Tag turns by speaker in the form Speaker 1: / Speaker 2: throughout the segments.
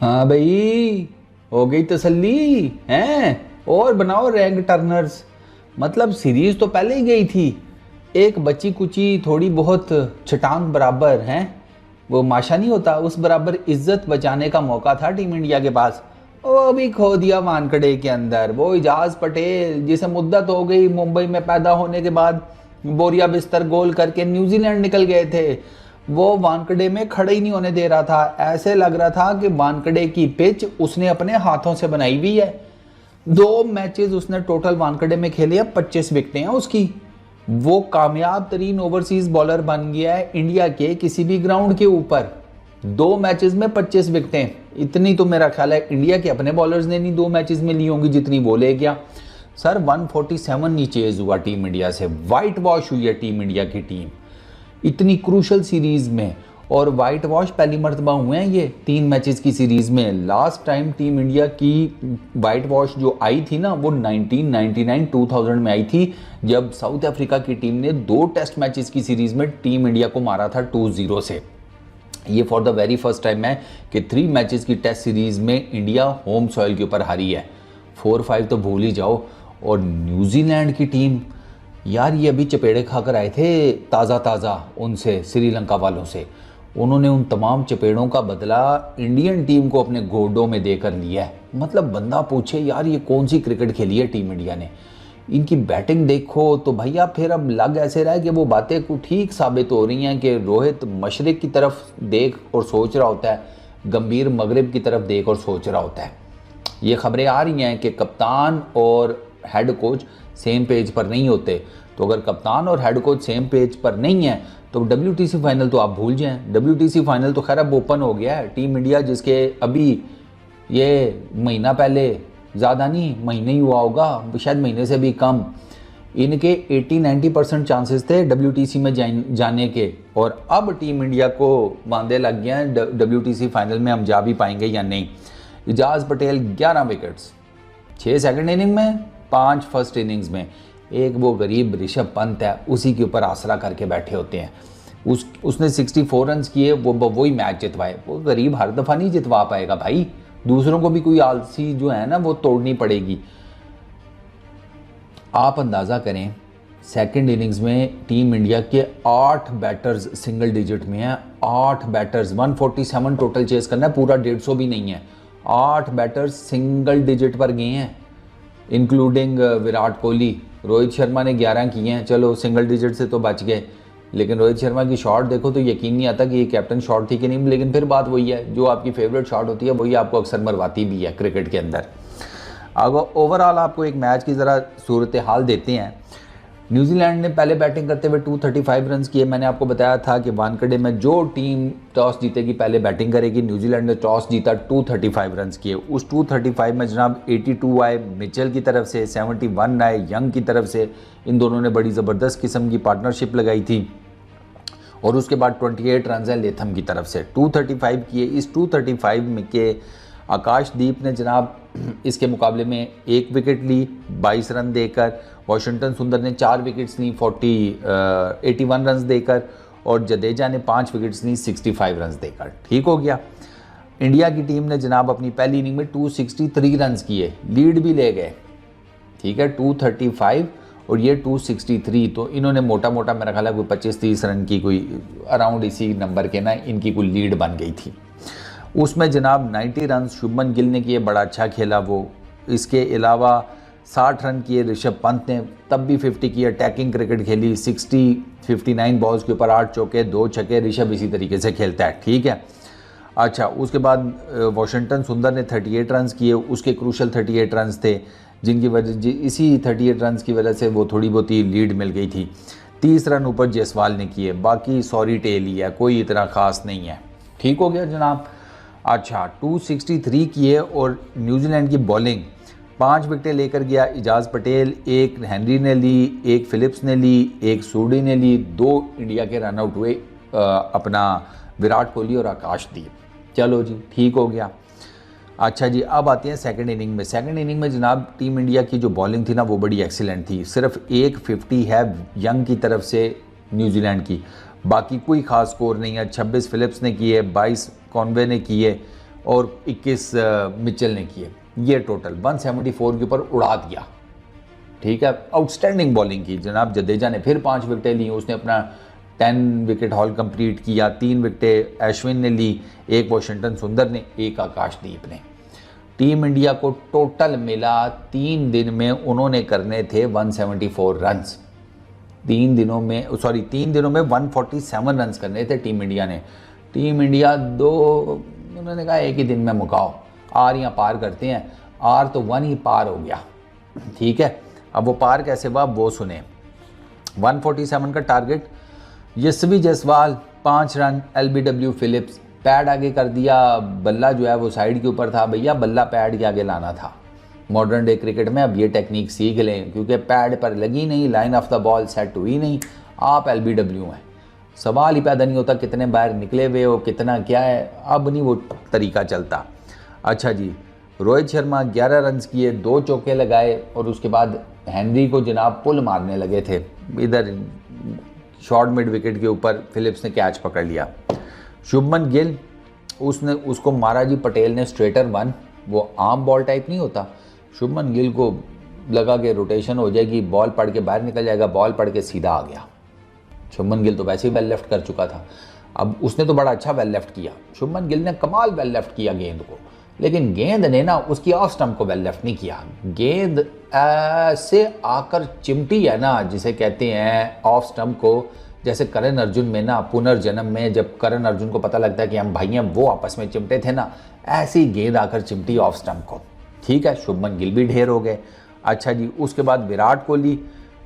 Speaker 1: हाँ भाई, हो गई तसल्ली हैं। और बनाओ रैंक टर्नर्स। मतलब सीरीज तो पहले ही गई थी, एक बची कुची थोड़ी बहुत छटांग बराबर हैं। वो माशा नहीं होता, उस बराबर इज्जत बचाने का मौका था टीम इंडिया के पास। वो भी खो दिया वानखड़े के अंदर। वो इजाज पटेल जिसे मुद्दत हो गई मुंबई में पैदा होने के बाद, बोरिया बिस्तर गोल करके न्यूजीलैंड निकल गए थे। वो वानकड़े में खड़े ही नहीं होने दे रहा था। ऐसे लग रहा था कि वानकड़े की पिच उसने अपने हाथों से बनाई हुई है। 2 मैचेस उसने टोटल वानकड़े में खेले हैं, 25 विकेटें हैं उसकी। वो कामयाब तरीन ओवरसीज बॉलर बन गया है इंडिया के किसी भी ग्राउंड के ऊपर। 2 मैचेस में 25 विकेटें, इतनी तो मेरा ख्याल है इंडिया के अपने बॉलर्स ने नहीं 2 मैचेस में ली होंगी जितनी वो ले गया। सर 147 नहीं चेज हुआ टीम इंडिया से। वाइट वॉश हुई है टीम इंडिया की टीम इतनी क्रूशल सीरीज में। और वाइट वॉश पहली मरतबा हुए हैं ये 3 मैचेस की सीरीज में। लास्ट टाइम टीम इंडिया की वाइट वॉश जो आई थी ना, वो 1999 2000 में आई थी, जब साउथ अफ्रीका की टीम ने 2 टेस्ट मैचेस की सीरीज में टीम इंडिया को मारा था 2-0 से। ये for the very first time है कि 3 मैचेस की टेस्ट सीरीज में इंडिया होम सॉइल के ऊपर हारी है। 4-5 तो भूल ही जाओ। और न्यूजीलैंड की टीम, यार ये अभी चपेड़े खाकर आए थे ताज़ा ताज़ा उनसे, श्रीलंका वालों से। उन्होंने उन तमाम चपेड़ों का बदला इंडियन टीम को अपने गोडों में देकर लिया है। मतलब बंदा पूछे यार ये कौन सी क्रिकेट खेली है टीम इंडिया ने। इनकी बैटिंग देखो तो भैया फिर अब लग ऐसे रहा है कि वो बातें को ठीक साबित हो रही हैं कि रोहित मशरिक की तरफ देख और सोच रहा होता है, गंभीर मगरिब की तरफ देख और सोच रहा होता है। ये खबरें आ रही हैं कि कप्तान और हेड कोच सेम पेज पर नहीं होते। तो अगर कप्तान और हेड कोच सेम पेज पर नहीं है तो WTC फाइनल तो आप भूल जाएं। WTC फाइनल तो खैर अब ओपन हो गया है। टीम इंडिया जिसके अभी ये महीना पहले, ज़्यादा नहीं महीने ही हुआ होगा, शायद महीने से भी कम, इनके 80-90% चांसेस थे WTC में जाने के। और अब टीम इंडिया को बांधे लग गए हैं WTC फाइनल में हम जा भी पाएंगे या नहीं। Ajaz Patel 11 wickets, 6 second inning में, 5 फर्स्ट इनिंग्स में। एक वो गरीब ऋषभ पंत है, उसी के ऊपर आसरा करके बैठे होते हैं। उसने 64 रन किए, वही मैच जितवाए। वो गरीब हर दफ़ा नहीं जितवा पाएगा भाई, दूसरों को भी कोई आलसी जो है ना वो तोड़नी पड़ेगी। आप अंदाज़ा करें सेकंड इनिंग्स में टीम इंडिया के 8 बैटर्स सिंगल डिजिट में हैं। 8 बैटर्स, 147 टोटल चेस करना है, पूरा 150 भी नहीं है। 8 बैटर्स सिंगल डिजिट पर गए हैं, इंक्लूडिंग विराट कोहली। रोहित शर्मा ने 11 किए हैं, चलो सिंगल डिजिट से तो बच गए। लेकिन रोहित शर्मा की शॉट देखो तो यकीन नहीं आता कि ये कैप्टन शॉट थी कि नहीं। लेकिन फिर बात वही है, जो आपकी फेवरेट शॉट होती है वही आपको अक्सर मरवाती भी है क्रिकेट के अंदर। अब ओवरऑल आपको एक मैच की ज़रा सूरत हाल देते हैं। न्यूजीलैंड ने पहले बैटिंग करते हुए 235 रन किए। मैंने आपको बताया था कि वानखड़े में जो टीम टॉस जीतेगी पहले बैटिंग करेगी। न्यूजीलैंड ने टॉस जीता, 235 रन किए। उस 235 में जनाब 82 आए मिचेल की तरफ से, 71 आए यंग की तरफ से। इन दोनों ने बड़ी ज़बरदस्त किस्म की पार्टनरशिप लगाई थी। और उसके बाद 28 रन है लेथम की तरफ से, 235 किए। इस 235 में के आकाशदीप ने जनाब इसके मुकाबले में 1 विकेट ली 22 रन देकर। वाशिंगटन सुंदर ने 4 विकेट्स ली 81 रन देकर। और जडेजा ने 5 विकेट्स ली 65 रन देकर। ठीक हो गया। इंडिया की टीम ने जनाब अपनी पहली इनिंग में 263 रन किए, लीड भी ले गए। ठीक है, 235 और ये 263, तो इन्होंने मोटा मोटा मेरा ख्याल है कोई 25-30 रन की, कोई अराउंड इसी नंबर के ना इनकी कोई लीड बन गई थी। उसमें जनाब 90 रन शुभमन गिल ने किए, बड़ा अच्छा खेला वो। इसके अलावा 60 रन किए ऋषभ पंत ने, तब भी 50 की अटैकिंग क्रिकेट खेली। 59 बॉल्स के ऊपर 8 चौके 2 छक्के। ऋषभ इसी तरीके से खेलता है। ठीक है। अच्छा, उसके बाद वाशिंगटन सुंदर ने 38 रन किए। उसके क्रूशल 38 रन थे, जिनकी वजह इसी 38 रन की वजह से वो थोड़ी बहुत ही लीड मिल गई थी। 30 रन ऊपर जायसवाल ने किए, बाकी सॉरी टेल ही है, कोई इतना ख़ास नहीं है। ठीक हो गया जनाब। अच्छा, 263 किए। और न्यूजीलैंड की बॉलिंग 5 विकेटें लेकर गया इजाज़ पटेल, 1 हेनरी ने ली, 1 फिलिप्स ने ली, 1 सूडी ने ली, 2 इंडिया के रन आउट हुए अपना विराट कोहली और आकाशदीप। चलो जी, ठीक हो गया। अच्छा जी, अब आते हैं सेकंड इनिंग में। सेकंड इनिंग में जनाब टीम इंडिया की जो बॉलिंग थी ना वो बड़ी एक्सीलेंट थी। सिर्फ 1 50 है यंग की तरफ से न्यूजीलैंड की, बाकी कोई ख़ास स्कोर नहीं है। 26 फिलिप्स ने किए, 22 कॉनवे ने किए और 21 मिचेल ने किए। ये टोटल 174 के ऊपर उड़ा दिया। ठीक है, आउटस्टैंडिंग बॉलिंग की जनाब। जडेजा ने फिर 5 विकेटें ली, उसने अपना 10 विकेट हॉल कंप्लीट किया। 3 विकेटें अश्विन ने ली, 1 वॉशिंगटन सुंदर ने, 1 आकाशदीप ने। टीम इंडिया को टोटल मिला 3 दिन में उन्होंने करने थे 174 रन्स। 3 दिनों में 147 रन्स करने थे टीम इंडिया ने। टीम इंडिया उन्होंने कहा एक ही दिन में मुकाओ, आर या पार करते हैं। आर तो 1 ही पार हो गया। ठीक है, अब वो पार कैसे हुआ वो सुने। 147 का target, Yashasvi Jaiswal 5 run, LBW Phillips pad आगे कर दिया। बल्ला जो है वो साइड के ऊपर था, भैया बल्ला पैड के आगे लाना था। मॉडर्न डे क्रिकेट में अब ये टेक्निक सीख लें, क्योंकि पैड पर लगी नहीं, line of the ball set हुई नहीं, आप LBW हैं। सवाल ही पैदा नहीं होता कितने बाहर निकले हुए हो, कितना क्या है, अब नहीं वो तरीका चलता। अच्छा जी, रोहित शर्मा 11 रन्स किए, 2 चौके लगाए और उसके बाद हेनरी को जनाब पुल मारने लगे थे। इधर शॉर्ट मिड विकेट के ऊपर फिलिप्स ने कैच पकड़ लिया। शुभमन गिल उसको मारा जी पटेल ने स्ट्रेटर 1, वो आम बॉल टाइप नहीं होता। शुभमन गिल को लगा के रोटेशन हो जाएगी, बॉल पड़ के बाहर निकल जाएगा, बॉल पड़ के सीधा आ गया। शुभमन गिल तो वैसे ही वेल लेफ्ट कर चुका था, अब उसने तो बड़ा अच्छा वेल लेफ्ट किया। शुभमन गिल ने कमाल वेल लेफ्ट किया गेंद को, लेकिन गेंद ने ना उसकी ऑफ स्टंप को वेल लेफ्ट नहीं किया। गेंद ऐसे आकर चिमटी है ना, जिसे कहते हैं ऑफ स्टंप को, जैसे करण अर्जुन में ना पुनर्जन्म में जब करण अर्जुन को पता लगता है कि हम भाई हैं, वो आपस में चिमटे थे ना, ऐसी गेंद आकर चिमटी ऑफ स्टंप को। ठीक है, शुभमन गिल भी ढेर हो गए। अच्छा जी, उसके बाद विराट कोहली,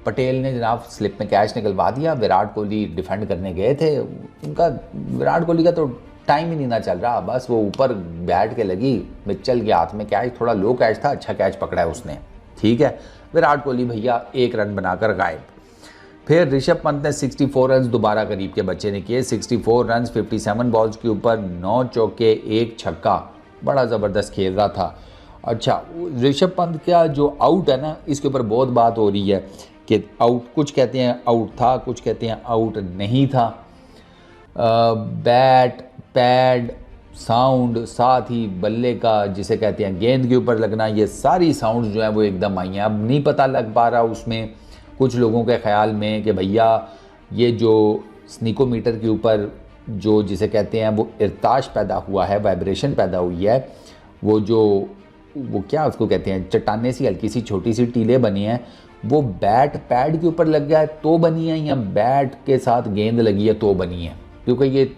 Speaker 1: पटेल ने जनाब स्लिप में कैच निकलवा दिया। विराट कोहली डिफेंड करने गए थे, विराट कोहली का तो टाइम ही नहीं ना चल रहा, बस वो ऊपर बैठ के लगी, मिचेल के हाथ में कैच, थोड़ा लो कैच था, अच्छा कैच पकड़ा है उसने। ठीक है, विराट कोहली भैया 1 रन बनाकर गायब। फिर ऋषभ पंत ने 64 रन दोबारा करीब के बच्चे ने किए। 64 रन 57 बॉल्स के ऊपर, 9 चौके, 1 छक्का, बड़ा ज़बरदस्त खेल रहा था। अच्छा, ऋषभ पंत का जो आउट है ना, इसके ऊपर बहुत बात हो रही है कि आउट, कुछ कहते हैं आउट था, कुछ कहते हैं आउट नहीं था। बैट, पैड, साउंड, साथ ही बल्ले का जिसे कहते हैं गेंद के ऊपर लगना, ये सारी साउंड जो है वो एकदम आई हैं। अब नहीं पता लग पा रहा उसमें कुछ लोगों के ख्याल में कि भैया ये जो स्निकोमीटर के ऊपर जो जिसे कहते हैं वो इर्ताश पैदा हुआ है, वाइब्रेशन पैदा हुई है, वो क्या उसको कहते हैं, चट्टाने सी हल्की सी छोटी सी टीले बनी हैं, वो बैट पैड के ऊपर लग गया है तो बनी है, या बैट के साथ गेंद लगी है तो बनी है। क्योंकि ये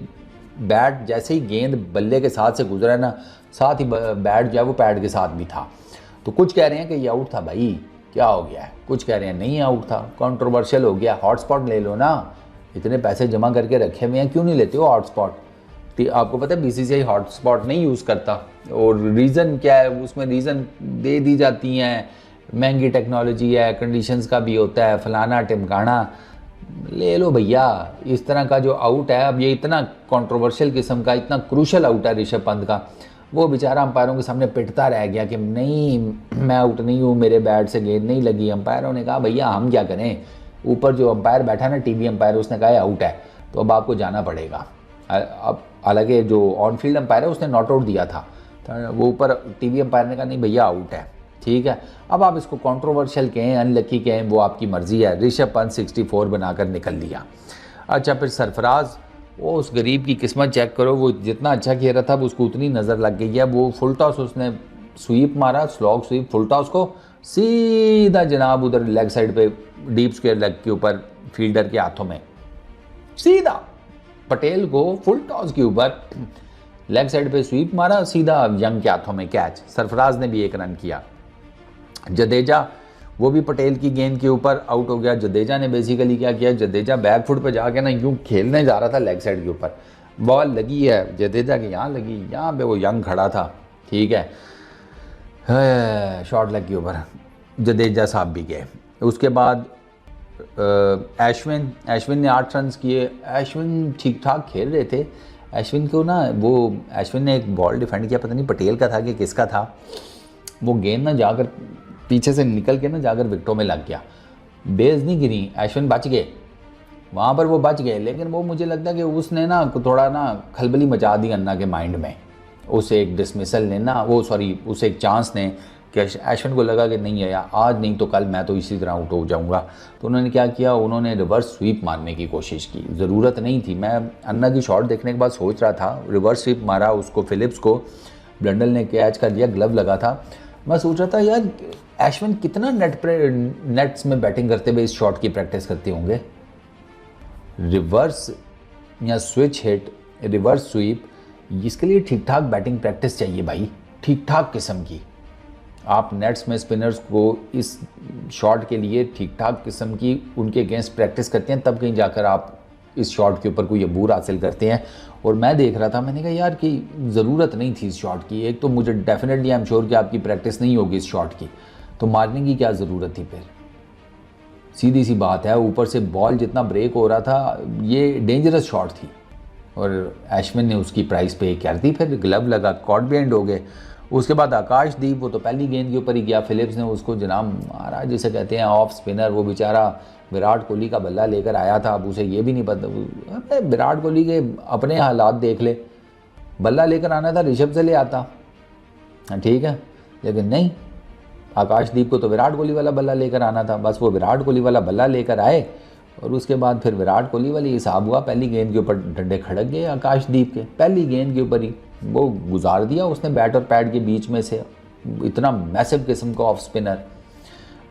Speaker 1: बैट जैसे ही गेंद बल्ले के साथ से गुजरा है ना, साथ ही बैट जो है वो पैड के साथ भी था। तो कुछ कह रहे हैं कि ये आउट था भाई, क्या हो गया है, कुछ कह रहे हैं नहीं आउट था, कंट्रोवर्शियल हो गया। हॉटस्पॉट ले लो ना, इतने पैसे जमा करके रखे हुए हैं, क्यों नहीं लेते हो हॉटस्पॉट। आपको पता है BCCI हॉटस्पॉट नहीं यूज़ करता, और रीज़न क्या है, उसमें रीज़न दे दी जाती हैं, महंगी टेक्नोलॉजी है, कंडीशंस का भी होता है, फलाना टिमकाना। ले लो भैया इस तरह का जो आउट है। अब ये इतना कंट्रोवर्शियल किस्म का, इतना क्रूशल आउट है ऋषभ पंत का, वो बेचारा अंपायरों के सामने पिटता रह गया कि नहीं मैं आउट नहीं हूँ, मेरे बैट से गेंद नहीं लगी। अंपायरों ने कहा भैया हम क्या करें, ऊपर जो अंपायर बैठा ना टीवी अंपायर, उसने कहा आउट है तो अब आपको जाना पड़ेगा। अब हालांकि जो ऑन फील्ड अंपायर है उसने नॉट आउट दिया था, तो वो ऊपर टीवी अंपायर ने कहा नहीं भैया आउट है। ठीक है, अब आप इसको कंट्रोवर्शियल कहें, अनलकी कहें, वो आपकी मर्जी है। ऋषभ पंत 64 बनाकर निकल लिया। अच्छा, फिर सरफराज, वो उस गरीब की किस्मत चेक करो, वो जितना अच्छा खेल रहा था वो उसको उतनी नज़र लग गई है। वो फुल टॉस उसने स्वीप मारा, स्लॉग स्वीप, फुल टॉस को सीधा जनाब उधर लेग साइड पे डीप स्क्वायर लेग के ऊपर फील्डर के हाथों में, सीधा पटेल को फुल टॉस के ऊपर लेग साइड पे स्वीप मारा, सीधा यंग के हाथों में कैच। सरफराज ने भी 1 रन किया। जडेजा, वो भी पटेल की गेंद के ऊपर आउट हो गया। जडेजा ने बेसिकली क्या किया, जडेजा बैक फुट पे जाके ना यूं खेलने जा रहा था लेग साइड के ऊपर, बॉल लगी है जडेजा के यहाँ लगी, यहाँ पे वो यंग खड़ा था। ठीक है, शॉर्ट लेग के ऊपर जडेजा साहब भी गए। उसके बाद अश्विन ने 8 रन किए। अश्विन ठीक ठाक खेल रहे थे। अश्विन को ना अश्विन ने एक बॉल डिफेंड किया, पता नहीं पटेल का था कि किसका था, वो गेंद ना जाकर पीछे से निकल के ना जाकर विकेटों में लग गया। बेस नहीं गिरी, अश्विन बच गए, वहाँ पर वो बच गए, लेकिन वो मुझे लगता है कि उसने ना थोड़ा ना खलबली मचा दी अन्ना के माइंड में। उसे एक डिसमिसल ने ना वो सॉरी उसे एक चांस ने कि अश्विन को लगा कि नहीं है यार आज नहीं तो कल मैं तो इसी तरह आउट हो जाऊंगा, तो उन्होंने क्या किया, उन्होंने रिवर्स स्वीप मारने की कोशिश की। ज़रूरत नहीं थी, मैं अन्ना की शॉट देखने के बाद सोच रहा था, रिवर्स स्वीप मारा उसको फिलिप्स को, ब्लंडल ने कैच कर लिया, ग्लव लगा था। मैं सोच रहा था यार अश्विन कितना नेट्स में बैटिंग करते हुए इस शॉट की प्रैक्टिस करते होंगे। रिवर्स या स्विच हिट, रिवर्स स्वीप, इसके लिए ठीक ठाक बैटिंग प्रैक्टिस चाहिए भाई, ठीक ठाक किस्म की। आप नेट्स में स्पिनर्स को इस शॉट के लिए ठीक ठाक किस्म की उनके अगेंस्ट प्रैक्टिस करते हैं, तब कहीं जाकर आप इस शॉट के ऊपर कोई अबूर हासिल करते हैं। और मैं देख रहा था, मैंने कहा यार कि ज़रूरत नहीं थी इस शॉट की। एक तो मुझे डेफिनेटली आई एम श्योर कि आपकी प्रैक्टिस नहीं होगी इस शॉट की, तो मारने की क्या ज़रूरत थी फिर। सीधी सी बात है, ऊपर से बॉल जितना ब्रेक हो रहा था, ये डेंजरस शॉट थी और अश्विन ने उसकी प्राइस पे कर दी। फिर ग्लव लगा, कॉट बिहाइंड हो गए। उसके बाद आकाशदीप, वो तो पहली गेंद के ऊपर ही गया, फिलिप्स ने उसको जनाब मारा जिसे कहते हैं ऑफ स्पिनर। वो बेचारा विराट कोहली का बल्ला लेकर आया था, अब उसे ये भी नहीं पता, विराट कोहली के अपने हालात देख ले, बल्ला लेकर आना था ऋषभ से ले आता, ठीक है, लेकिन नहीं, आकाशदीप को तो विराट कोहली वाला बल्ला लेकर आना था। बस वो विराट कोहली वाला बल्ला लेकर आए और उसके बाद फिर विराट कोहली वाली हिसाब हुआ, पहली गेंद के ऊपर डंडे खड़क गए आकाशदीप के, पहली गेंद के ऊपर ही वो गुजार दिया उसने बैट और पैड के बीच में से, इतना मैसिव किस्म का ऑफ स्पिनर।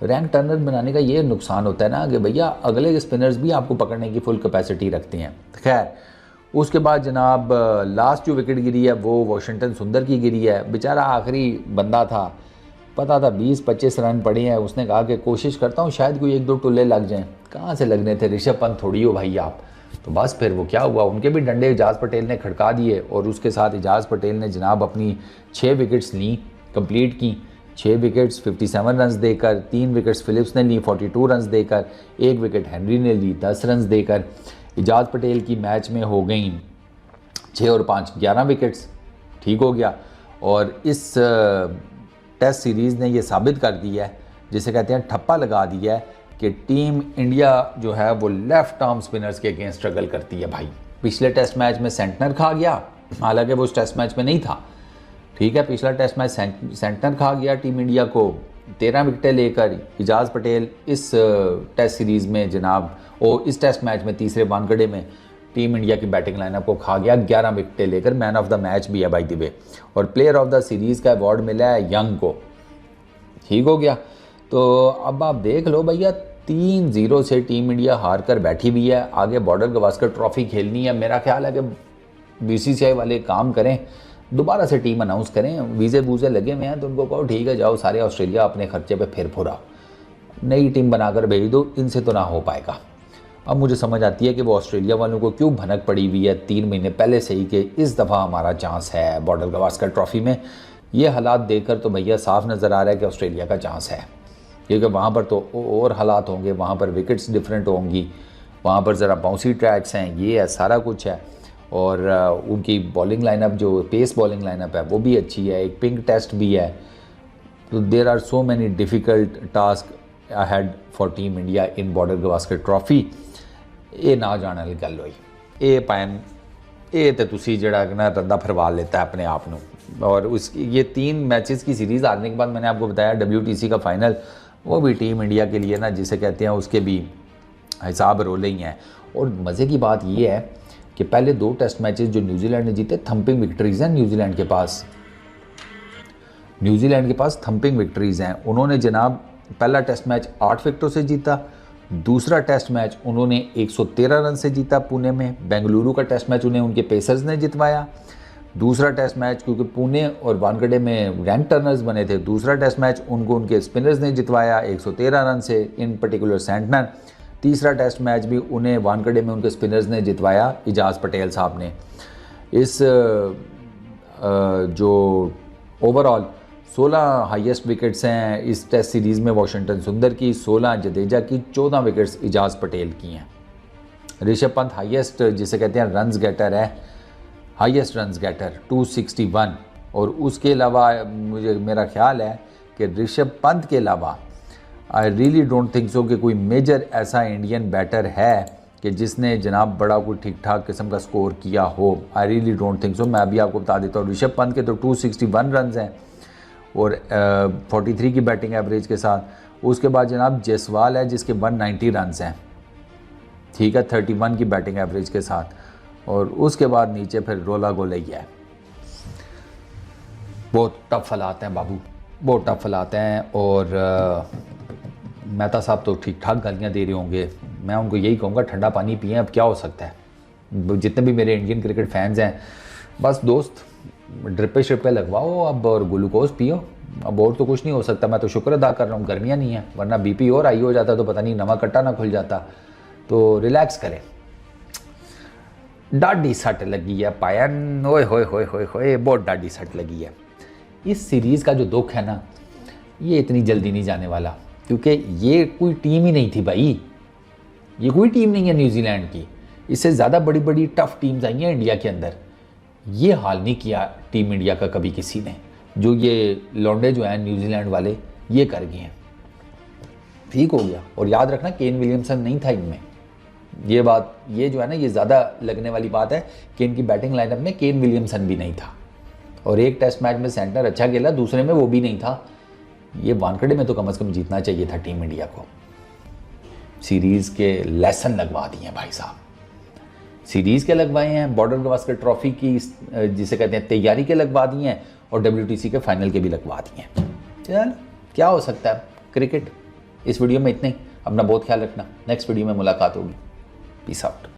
Speaker 1: रैंक टर्नर बनाने का ये नुकसान होता है ना कि भैया अगले स्पिनर्स भी आपको पकड़ने की फुल कैपेसिटी रखते हैं। खैर उसके बाद जनाब लास्ट जो विकेट गिरी है वो वॉशिंगटन सुंदर की गिरी है। बेचारा आखिरी बंदा था, पता था 20-25 रन पड़े हैं, उसने कहा कि कोशिश करता हूँ शायद कोई 1-2 टुल्ले लग जाएं। कहाँ से लगने थे, ऋषभ पंत थोड़ी हो भाई आप। तो बस फिर वो क्या हुआ, उनके भी डंडे इजाज़ पटेल ने खड़का दिए और उसके साथ इजाज़ पटेल ने जनाब अपनी 6 विकेट्स ली, कंप्लीट की। 6 विकेट्स 57 रन्स देकर, 3 विकेट्स फिलिप्स ने ली 42 रन्स देकर, 1 विकेट हेनरी ने ली 10 रन्स देकर। इजाज़ पटेल की मैच में हो गई 6 और 5 11 विकेट्स, ठीक हो गया। और इस टेस्ट सीरीज़ ने ये साबित कर दिया है, जिसे कहते हैं ठप्पा लगा दिया है कि टीम इंडिया जो है वो लेफ्ट आर्म स्पिनर्स के अगेंस्ट स्ट्रगल करती है भाई। पिछले टेस्ट मैच में सेंटनर खा गया, हालांकि वो उस टेस्ट मैच में नहीं था, ठीक है, पिछला टेस्ट मैच सेंटनर खा गया टीम इंडिया को 13 विकेटें लेकर। इजाज़ पटेल इस टेस्ट सीरीज़ में जनाब और इस टेस्ट मैच में तीसरे वानखेड़े में टीम इंडिया की बैटिंग लाइनअप को खा गया 11 विकेटें लेकर। मैन ऑफ द मैच भी है बाय द वे, और प्लेयर ऑफ द सीरीज़ का अवार्ड मिला है यंग को, ठीक हो गया। तो अब आप देख लो भैया 3-0 से टीम इंडिया हार कर बैठी भी है, आगे बॉर्डर गवास्कर ट्रॉफी खेलनी है। मेरा ख्याल है कि बीसीसीआई वाले काम करें, दोबारा से टीम अनाउंस करें, वीज़े वूज़े लगे हुए हैं तो उनको कहो ठीक है जाओ सारे ऑस्ट्रेलिया अपने खर्चे पे फिर फुरा, नई टीम बनाकर भेज दो, इनसे तो ना हो पाएगा। अब मुझे समझ आती है कि वो ऑस्ट्रेलिया वालों को क्यों भनक पड़ी हुई है 3 महीने पहले से ही कि इस दफ़ा हमारा चांस है बॉर्डर गवास्कर ट्रॉफी में। ये हालात देखकर तो भैया साफ नज़र आ रहा है कि ऑस्ट्रेलिया का चांस है, क्योंकि वहाँ पर तो और हालात होंगे, वहाँ पर विकेट्स डिफरेंट होंगी, वहाँ पर ज़रा बाउंसी ट्रैक्स हैं, ये है सारा कुछ है। और उनकी बॉलिंग लाइनअप जो पेस बॉलिंग लाइनअप है वो भी अच्छी है, एक पिंक टेस्ट भी है। तो there are so many difficult task ahead for team India in Border Gavaskar trophy. ये ना जाने वाली गल हुई, ये पैन ये तो तुसी जड़ा ना रद्दा फरवा लेता है अपने आप को। और उस ये 3 मैचेस की सीरीज़ हारने के बाद मैंने आपको बताया WTC का फाइनल, वो भी टीम इंडिया के लिए ना जिसे कहते हैं उसके भी हिसाब रोले ही हैं। और मज़े की बात ये है कि पहले 2 टेस्ट मैचेस जो न्यूजीलैंड ने जीते, थंपिंग विक्ट्रीज़ हैं न्यूजीलैंड के पास, न्यूजीलैंड के पास थंपिंग विक्ट्रीज़ हैं। उन्होंने जनाब पहला टेस्ट मैच 8 विकेटों से जीता, दूसरा टेस्ट मैच उन्होंने 113 रन से जीता पुणे में, बेंगलुरु का टेस्ट मैच उन्हें उनके पेसर्स ने जितवाया। दूसरा टेस्ट मैच क्योंकि पुणे और वानखेड़े में रैंक टर्नर्स बने थे, दूसरा टेस्ट मैच उनको उनके स्पिनर्स ने जितवाया 113 रन से, इन पर्टिकुलर सेंटनर। तीसरा टेस्ट मैच भी उन्हें वानखेड़े में उनके स्पिनर्स ने जितवाया, इजाज़ पटेल साहब ने। इस जो ओवरऑल 16 हाईएस्ट विकेट्स हैं इस टेस्ट सीरीज़ में वॉशिंगटन सुंदर की, 16 जडेजा की, 14 विकेट्स इजाज़ पटेल की हैं। ऋषभ पंत हाईएस्ट जिसे कहते हैं रन्स गेटर है, हाईएस्ट रन्स गेटर 261। और उसके अलावा मेरा ख्याल है कि ऋषभ पंत के अलावा I really don't think so कि कोई मेजर ऐसा इंडियन बैटर है कि जिसने जनाब बड़ा कोई ठीक ठाक किस्म का स्कोर किया हो। I really don't think so. मैं अभी आपको बता देता हूँ, ऋषभ पंत के तो 261 रन हैं और 43 की बैटिंग एवरेज के साथ। उसके बाद जनाब जायसवाल है जिसके 190 रन हैं, ठीक है, 31 की बैटिंग एवरेज के साथ। और उसके बाद नीचे फिर रोला गोलैया है। बहुत टफ हालात हैं बाबू, बहुत टफ हालात हैं। और मेहता साहब तो ठीक ठाक गालियाँ दे रहे होंगे। मैं उनको यही कहूँगा ठंडा पानी पिएं, अब क्या हो सकता है। जितने भी मेरे इंडियन क्रिकेट फैंस हैं, बस दोस्त ड्रिपे श्रिपे लगवाओ अब और ग्लूकोज पियो, अब और तो कुछ नहीं हो सकता। मैं तो शुक्र अदा कर रहा हूँ गर्मियाँ नहीं है, वरना बीपी और हाई हो जाता तो पता नहीं नवा कट्टा ना खुल जाता। तो रिलैक्स करें। डाडी सट लगी है पायन, ओए होए होए होए होए, बहुत डाडी सट लगी है। इस सीरीज़ का जो दुख है ना, ये इतनी जल्दी नहीं जाने वाला, क्योंकि ये कोई टीम ही नहीं थी भाई। ये कोई टीम नहीं है न्यूजीलैंड की। इससे ज़्यादा बड़ी बड़ी टफ टीम्स आई हैं इंडिया के अंदर। ये हाल नहीं किया टीम इंडिया का कभी किसी ने, जो ये लौंडे जो हैं न्यूजीलैंड वाले ये कर गए हैं। ठीक हो गया। और याद रखना केन विलियमसन नहीं था इनमें। ये बात, ये जो है ना, ये ज़्यादा लगने वाली बात है कि इनकी बैटिंग लाइनअप में केन विलियमसन भी नहीं था। और एक टेस्ट मैच में सेंटर अच्छा खेला, दूसरे में वो भी नहीं था। ये वानखेड़े में तो कम से कम जीतना चाहिए था टीम इंडिया को। सीरीज़ के लेसन लगवा दिए हैं भाई साहब, सीरीज़ के लगवाए हैं, बॉर्डर गावस्कर ट्रॉफी की जिसे कहते हैं तैयारी के लगवा दिए हैं, और WTC के फाइनल के भी लगवा दिए हैं। चल क्या हो सकता है क्रिकेट। इस वीडियो में इतने ही। अपना बहुत ख्याल रखना, नेक्स्ट वीडियो में मुलाकात होगी। Peace out.